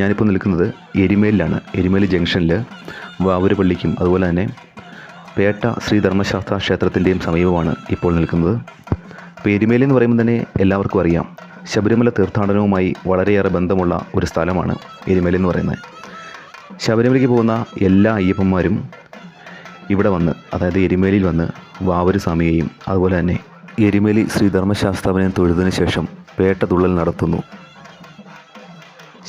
ഞാനിപ്പോൾ നിൽക്കുന്നത് എരുമേലിലാണ്. എരുമേലി ജംഗ്ഷനിൽ വാവൂര് പള്ളിക്കും അതുപോലെ തന്നെ പേട്ട ശ്രീ ധർമ്മശാസ്ത്ര ക്ഷേത്രത്തിൻ്റെയും സമീപമാണ് ഇപ്പോൾ നിൽക്കുന്നത്. ഇപ്പോൾ എരുമേലി എന്ന് പറയുമ്പോൾ തന്നെ എല്ലാവർക്കും അറിയാം, ശബരിമല തീർത്ഥാടനവുമായി വളരെയേറെ ബന്ധമുള്ള ഒരു സ്ഥലമാണ് എരുമേലി എന്ന് പറയുന്നത്. ശബരിമലയ്ക്ക് പോകുന്ന എല്ലാ അയ്യപ്പന്മാരും ഇവിടെ വന്ന്, അതായത് എരുമേലിയിൽ വന്ന് വാവൂര് സ്വാമിയെയും അതുപോലെ തന്നെ എരുമേലി ശ്രീ ധർമ്മശാസ്താവിനെയും തൊഴുതിന് ശേഷം പേട്ട തുള്ളൽ നടത്തുന്നു.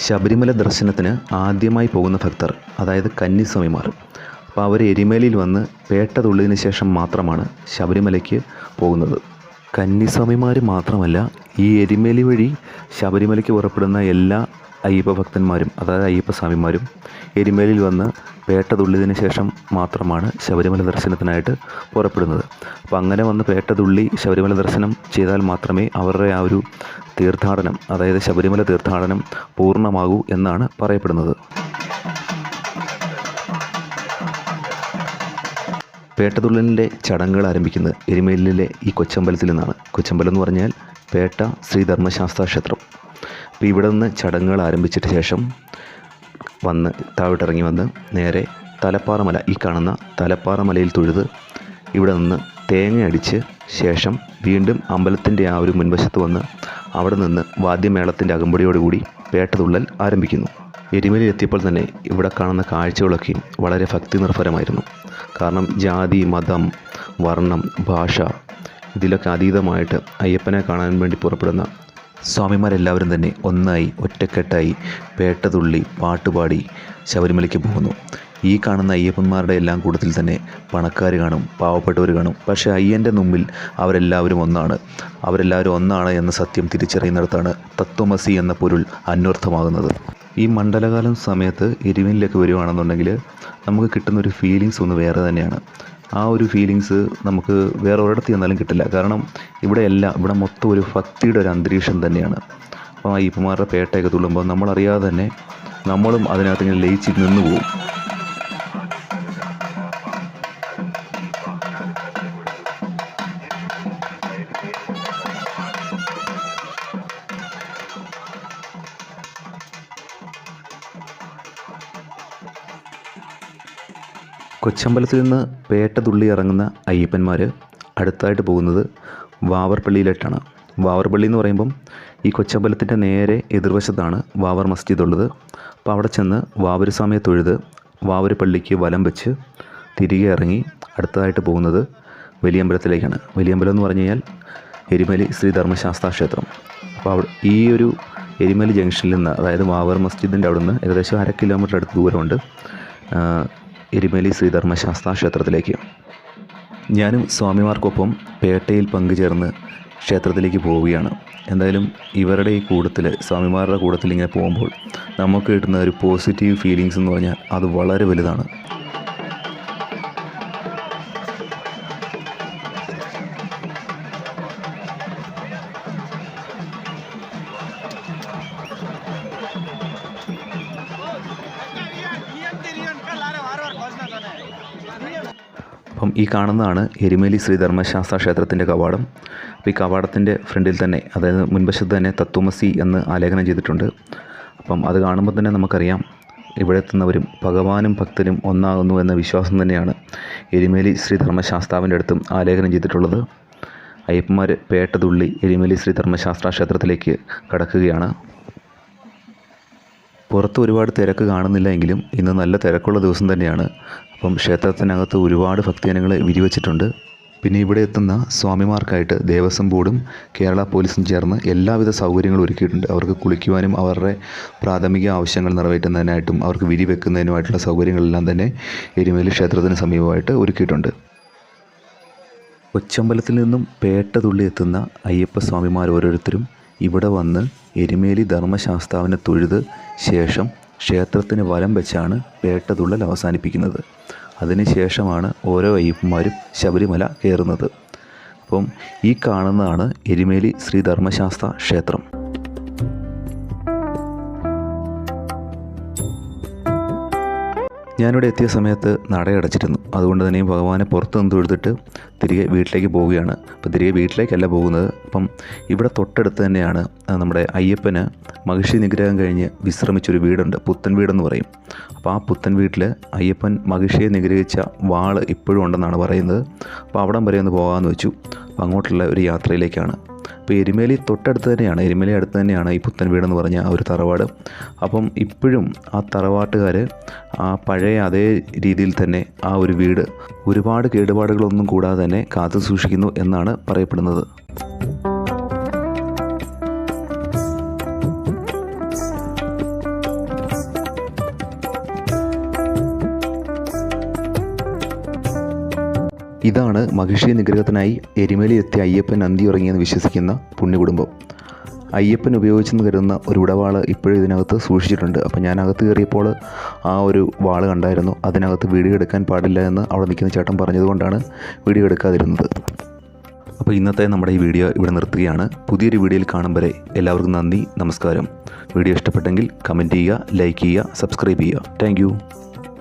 ശബരിമല ദർശനത്തിന് ആദ്യമായി പോകുന്ന ഭക്തർ, അതായത് കന്നിസ്വാമിമാർ, അപ്പോൾ അവർ എരുമേലിയിൽ വന്ന് പേട്ട തുള്ളിയതിന് ശേഷം മാത്രമാണ് ശബരിമലയ്ക്ക് പോകുന്നത്. കന്നിസ്വാമിമാർ മാത്രമല്ല, ഈ എരുമേലി വഴി ശബരിമലയ്ക്ക് പുറപ്പെടുന്ന എല്ലാ അയ്യപ്പ ഭക്തന്മാരും, അതായത് അയ്യപ്പസ്വാമിമാരും എരുമേലിയിൽ വന്ന് പേട്ട തുള്ളിയതിന് ശേഷം മാത്രമാണ് ശബരിമല ദർശനത്തിനായിട്ട് പുറപ്പെടുന്നത്. അപ്പോൾ അങ്ങനെ വന്ന് പേട്ട തുള്ളി ശബരിമല ദർശനം ചെയ്താൽ മാത്രമേ അവരുടെ ആ ഒരു തീർത്ഥാടനം, അതായത് ശബരിമല തീർത്ഥാടനം പൂർണ്ണമാകൂ എന്നാണ് പറയപ്പെടുന്നത്. പേട്ടതുള്ളലിൻ്റെ ചടങ്ങുകൾ ആരംഭിക്കുന്നത് എരുമേലിയിലെ ഈ കൊച്ചമ്പലത്തിൽ നിന്നാണ്. കൊച്ചമ്പലം എന്ന് പറഞ്ഞാൽ പേട്ട ശ്രീ ധർമ്മശാസ്ത്ര ക്ഷേത്രം. അപ്പോൾ ഇവിടെ നിന്ന് ചടങ്ങുകൾ ആരംഭിച്ചിട്ട് ശേഷം വന്ന് താഴോട്ടിറങ്ങി വന്ന് നേരെ തലപ്പാറമല, ഈ കാണുന്ന തലപ്പാറമലയിൽ തൊഴുത് ഇവിടെ നിന്ന് തേങ്ങ അടിച്ച് ശേഷം വീണ്ടും അമ്പലത്തിൻ്റെ ആ ഒരു മുൻവശത്ത് വന്ന് അവിടെ നിന്ന് വാദ്യമേളത്തിൻ്റെ അകമ്പടിയോടുകൂടി പേട്ടതുള്ളൽ ആരംഭിക്കുന്നു. എരുമേലി എത്തിയപ്പോൾ തന്നെ ഇവിടെ കാണുന്ന കാഴ്ചകളൊക്കെ വളരെ ഭക്തി നിർഭരമായിരുന്നു. കാരണം ജാതി, മതം, വർണ്ണം, ഭാഷ ഇതിലൊക്കെ അതീതമായിട്ട് അയ്യപ്പനെ കാണാൻ വേണ്ടി പുറപ്പെടുന്ന സ്വാമിമാരെല്ലാവരും തന്നെ ഒന്നായി ഒറ്റക്കെട്ടായി പേട്ടതുള്ളി പാട്ടുപാടി ശബരിമലയ്ക്ക് പോകുന്നു. ഈ കാണുന്ന അയ്യപ്പന്മാരുടെ എല്ലാം കൂട്ടത്തിൽ തന്നെ പണക്കാർ കാണും, പാവപ്പെട്ടവർ കാണും. പക്ഷേ അയ്യൻ്റെ മുമ്പിൽ അവരെല്ലാവരും ഒന്നാണ്. അവരെല്ലാവരും ഒന്നാണ് എന്ന സത്യം തിരിച്ചറിയുന്നിടത്താണ് തത്വമസി എന്ന പൊരുൾ അന്വർത്ഥമാകുന്നത്. ഈ മണ്ഡലകാലം സമയത്ത് എരുമേലിയിലേക്ക് വരുവാണെന്നുണ്ടെങ്കിൽ നമുക്ക് കിട്ടുന്നൊരു ഫീലിങ്സ് ഒന്ന് വേറെ തന്നെയാണ്. ആ ഒരു ഫീലിങ്സ് നമുക്ക് വേറെ ഒരിടത്ത് ചെന്നാലും കിട്ടില്ല. കാരണം ഇവിടെ മൊത്തം ഒരു ഭക്തിയുടെ ഒരു അന്തരീക്ഷം തന്നെയാണ്. അപ്പോൾ അയ്യപ്പന്മാരുടെ പേട്ടയൊക്കെ തുള്ളുമ്പോൾ നമ്മളറിയാതെ തന്നെ നമ്മളും അതിനകത്ത് ഇങ്ങനെ ലയിച്ച് നിന്ന് പോകും. കൊച്ചമ്പലത്തിൽ നിന്ന് പേട്ട തുള്ളി ഇറങ്ങുന്ന അയ്യപ്പന്മാർ അടുത്തായിട്ട് പോകുന്നത് വാവർ പള്ളിയിലേക്കാണ്. വാവർ പള്ളി എന്ന് പറയുമ്പം ഈ കൊച്ചമ്പലത്തിൻ്റെ നേരെ എതിർവശത്താണ് വാവർ മസ്ജിദ് ഉള്ളത്. അപ്പോൾ അവിടെ ചെന്ന് വാവൂര് സ്വാമിയെ തൊഴുത് വാവൂര് പള്ളിക്ക് വലം വെച്ച് തിരികെ ഇറങ്ങി അടുത്തതായിട്ട് പോകുന്നത് വലിയമ്പലത്തിലേക്കാണ്. വലിയമ്പലം എന്ന് പറഞ്ഞു കഴിഞ്ഞാൽ എരുമേലി ശ്രീ ധർമ്മശാസ്ത്ര ക്ഷേത്രം. അപ്പോൾ ഈ ഒരു എരുമേലി ജംഗ്ഷനിൽ നിന്ന്, അതായത് വാവർ മസ്ജിദിൻ്റെ അവിടെ നിന്ന് ഏകദേശം 1/2 കിലോമീറ്റർ അടുത്ത് ദൂരമുണ്ട് എരുമേലി ശ്രീ ധർമ്മശാസ്ത്ര ക്ഷേത്രത്തിലേക്ക്. ഞാനും സ്വാമിമാർക്കൊപ്പം പേട്ടയിൽ പങ്കുചേർന്ന് ക്ഷേത്രത്തിലേക്ക് പോവുകയാണ്. എന്തായാലും ഇവരുടെ ഈ കൂട്ടത്തിൽ, സ്വാമിമാരുടെ കൂട്ടത്തിൽ ഇങ്ങനെ പോകുമ്പോൾ നമുക്ക് കിട്ടുന്ന ഒരു പോസിറ്റീവ് ഫീലിങ്സ് എന്ന് പറഞ്ഞാൽ അത് വളരെ വലുതാണ്. അപ്പം ഈ കാണുന്നതാണ് എരുമേലി ശ്രീ ധർമ്മശാസ്ത്ര ക്ഷേത്രത്തിൻ്റെ കവാടം. അപ്പോൾ ഈ കവാടത്തിൻ്റെ ഫ്രണ്ടിൽ തന്നെ, അതായത് മുൻവശത്ത് തന്നെ തത്വമസി എന്ന് ആലേഖനം ചെയ്തിട്ടുണ്ട്. അപ്പം അത് കാണുമ്പോൾ തന്നെ നമുക്കറിയാം ഇവിടെ എത്തുന്നവരും ഭഗവാനും ഭക്തരും ഒന്നാകുന്നു എന്ന വിശ്വാസം തന്നെയാണ് എരുമേലി ശ്രീ ധർമ്മശാസ്താവിൻ്റെ അടുത്തും ആലേഖനം ചെയ്തിട്ടുള്ളത്. അയ്യപ്പന്മാർ പേട്ട തുള്ളി എരുമേലി ശ്രീ ധർമ്മശാസ്ത്ര ക്ഷേത്രത്തിലേക്ക് കടക്കുകയാണ്. പുറത്ത് ഒരുപാട് തിരക്ക് കാണുന്നില്ല എങ്കിലും ഇന്ന് നല്ല തിരക്കുള്ള ദിവസം തന്നെയാണ്. അപ്പം ക്ഷേത്രത്തിനകത്ത് ഒരുപാട് ഭക്തജനങ്ങളെ വിരിവച്ചിട്ടുണ്ട്. പിന്നെ ഇവിടെ എത്തുന്ന സ്വാമിമാർക്കായിട്ട് ദേവസ്വം ബോർഡും കേരള പോലീസും ചേർന്ന് എല്ലാവിധ സൗകര്യങ്ങളും ഒരുക്കിയിട്ടുണ്ട്. അവർക്ക് കുളിക്കുവാനും അവരുടെ പ്രാഥമിക ആവശ്യങ്ങൾ നിറവേറ്റുന്നതിനായിട്ടും അവർക്ക് വിരി വെക്കുന്നതിനുമായിട്ടുള്ള സൗകര്യങ്ങളെല്ലാം തന്നെ എരുമേലി ക്ഷേത്രത്തിന് സമീപമായിട്ട് ഒരുക്കിയിട്ടുണ്ട്. കൊച്ചമ്പലത്തിൽ നിന്നും പേട്ട തുള്ളി എത്തുന്ന അയ്യപ്പ സ്വാമിമാർ ഓരോരുത്തരും ഇവിടെ വന്ന് എരുമേലി ധർമ്മശാസ്താവിനെ തൊഴുത് ശേഷം ക്ഷേത്രത്തിന് വലം വെച്ചാണ് പേട്ട തുള്ളൽ അവസാനിപ്പിക്കുന്നത്. അതിനുശേഷമാണ് ഓരോ അയ്യപ്പന്മാരും ശബരിമല കയറുന്നത്. അപ്പം ഈ കാണുന്നതാണ് എരുമേലി ശ്രീ ധർമ്മശാസ്ത്ര ക്ഷേത്രം. ഞാനിവിടെ എത്തിയ സമയത്ത് നടയടച്ചിരുന്നു. അതുകൊണ്ട് തന്നെ ഭഗവാനെ പുറത്ത് നിന്ന് തൊഴുതിട്ട് തിരികെ വീട്ടിലേക്ക് പോവുകയാണ്. അപ്പോൾ തിരികെ വീട്ടിലേക്കല്ല പോകുന്നത്. അപ്പം ഇവിടെ തൊട്ടടുത്ത് തന്നെയാണ് നമ്മുടെ അയ്യപ്പന് മഹിഷി നിഗ്രഹം കഴിഞ്ഞ് വിശ്രമിച്ചൊരു വീടുണ്ട്, പുത്തൻ വീടെന്ന് പറയും. അപ്പോൾ ആ പുത്തൻ വീട്ടിൽ അയ്യപ്പൻ മഹിഷിയെ നിഗ്രഹിച്ച വാള് ഇപ്പോഴും ഉണ്ടെന്നാണ് പറയുന്നത്. അപ്പോൾ അവിടം വരെ ഒന്ന് പോകാമെന്ന് വെച്ചു. അപ്പോൾ അങ്ങോട്ടുള്ള ഒരു യാത്രയിലേക്കാണ്. അപ്പോൾ എരുമേലി തൊട്ടടുത്ത് തന്നെയാണ്, എരുമേലി അടുത്ത് തന്നെയാണ് ഈ പുത്തൻ വീടെന്ന് പറഞ്ഞ ആ ഒരു തറവാട്. അപ്പം ഇപ്പോഴും ആ തറവാട്ടുകാർ ആ പഴയ അതേ രീതിയിൽ തന്നെ ആ ഒരു വീട് ഒരുപാട് കേടുപാടുകളൊന്നും കൂടാതെ തന്നെ കാത്തു സൂക്ഷിക്കുന്നു എന്നാണ് പറയപ്പെടുന്നത്. ഇതാണ് മഹിഷി നിഗ്രഹത്തിനായി എരുമേലി എത്തിയ അയ്യപ്പൻ അന്തി ഉറങ്ങിയെന്ന് വിശ്വസിക്കുന്ന പുണ്യകുടുംബം. അയ്യപ്പൻ ഉപയോഗിച്ചെന്ന് കരുതുന്ന ഒരു ഉടവാള് ഇപ്പോഴും ഇതിനകത്ത് സൂക്ഷിച്ചിട്ടുണ്ട്. അപ്പോൾ ഞാൻ അകത്ത് കയറിയപ്പോൾ ആ ഒരു വാള് കണ്ടായിരുന്നു. അതിനകത്ത് വീഡിയോ എടുക്കാൻ പാടില്ല എന്ന് അവിടെ നിൽക്കുന്ന ചേട്ടൻ പറഞ്ഞതുകൊണ്ടാണ് വീഡിയോ എടുക്കാതിരുന്നത്. അപ്പോൾ ഇന്നത്തെ നമ്മുടെ ഈ വീഡിയോ ഇവിടെ നിർത്തുകയാണ്. പുതിയൊരു വീഡിയോയിൽ കാണും വരെ എല്ലാവർക്കും നന്ദി, നമസ്കാരം. വീഡിയോ ഇഷ്ടപ്പെട്ടെങ്കിൽ കമൻറ്റ് ചെയ്യുക, ലൈക്ക് ചെയ്യുക, സബ്സ്ക്രൈബ് ചെയ്യുക. താങ്ക്